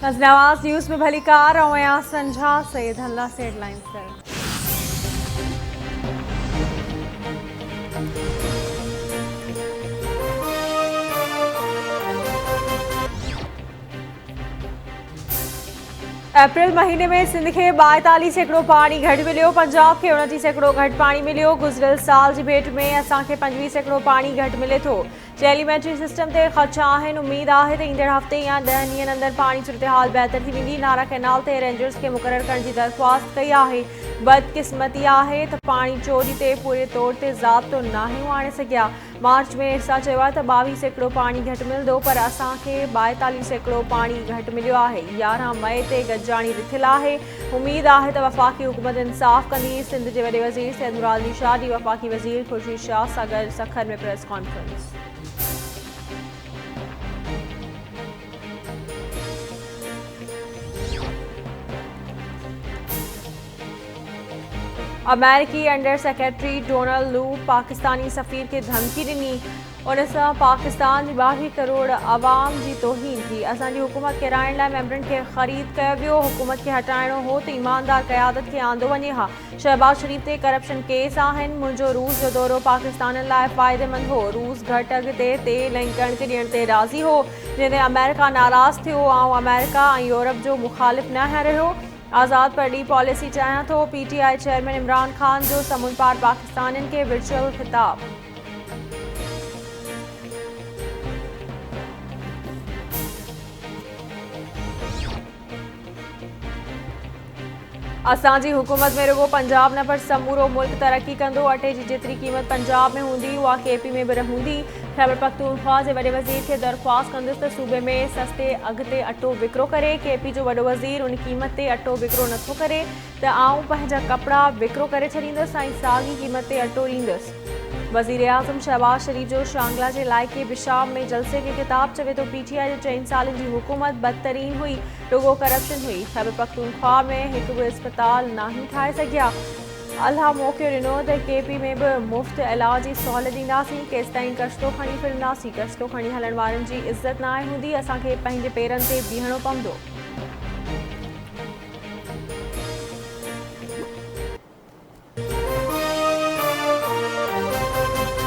Nawaz news में भली car और संझा सैयद हल्ला से हेडलाइंस कर। अप्रैल महीने में सिंध के 42 सैकड़ों पानी घट मिलो, पंजाब के 29 सैकड़ों घट पानी मिलो। गुज़िरियल साल की भेट में असांखे 25 सैकड़ों पानी घट मिले तो। टेलीमेट्री सिस्टम से ख़दशा आहिनि। उम्मीद है तो ईंदड़ हफ़्ते या 10 ॾींहनि अंदर पानी सूरत हाल बेहतर थी वेंदी। नारा कैनाल ते रेंजर्स के मुक़रर करण की दरख्वास्त कई है। बदकिस्मती है तो पानी चोरी से पूरे तौर पर ज़ाब्तो नाहियूं आणे सघिया। मार्च में इरसा चयो आहे त 22 सैकड़ों पानी घट मिलंदो, पर असांखे 42 सैकड़ों पानी घट मिलियो आहे। 11 मई ते गॾिजाणी रिथियल आहे। उम्मीद है तो वफ़ाक़ी हुकूमत इंसाफ़ कंदी। सिंध के वॾे वज़ीर सैयद मुराद अली शाह ॾींहुं वफ़ाक़ी वज़ीर ख़ुर्शीद शाह सां गॾु सखर में प्रेस कॉन्फ्रेंस। अमेरिकी अंडर सेक्रेटरी डोनाल्ड लू पाकिस्तानी सफ़ीर के धमकी ॾिनी। उनसां पाकिस्तान की 22 करोड़ आवाम की तोहीन थी। असांजी हुकूमत किराइण लाइ मेंबरनि खे ख़रीद कयो वियो। हुकूमत के हटाइणो हो तो ईमानदार क़यादत के आंदो वञे हा। शहबाज शरीफ ते करप्शन केस आहिनि। मुंहिंजो रूस जो दौरो पाकिस्तान लाइ फ़ाइदेमंद हो। रूस घटि अघ ते तेल ऐं कणिक ॾियण ते राज़ी हो, जंहिंते अमेरिका नाराज़ थियो। ऐं अमेरिका ऐं यूरोप जो मुखालिफ़ न रहियो। आज़ाद पड़ी पॉलिसी चाहियां थो। PTI चेयरमैन इमरान खान जो समुंड पार पाकिस्तानियुनि के वर्चुअल ख़िताब। असांजी हुकूमत में रुगो पंजाब न पर समूरो मुल्क तरक्की कंदो। अटे की जेतरी क़ीमत पंजाब में हूंदी उहा KP में भी रहंदी। खैबर पख्तूनख्वा के वॾे वज़ीर खे दरख्वास्त कंदुसि त सूबे में सस्ते अघ ते अटो विकिरो करे। KP जो वॾो वज़ीर उन क़ीमत ते अटो विकिरो नथो करे त आऊं पंहिंजा कपिड़ा विकिरो करे छॾींदुसि ऐं साॻी क़ीमत ते अटो ॾींदुसि। वज़ीर आज़म शहबाज शरीफ जो शांगला के इलाइक़े बिशाम में जलसे के खिताब। चवे तो PTI जो 4 सालन की हुकूमत बदतरीन हुई, रुगो करप्शन हुई। खैबर पख्तूनख्वा में एक भी अस्पताल नहीं ठाहे सघिया। अल्लाह मौक़ो ॾिनो त KP में भी मुफ़्त इलाज जी सहूलियत ॾींदासीं। केसिताईं कश्तो खणी फिरंदासीं। कश्तो खणी हलण वारनि जी इज़्ज़त न हूंदी। असांखे पंहिंजे पेरनि ते बीहणो पवंदो।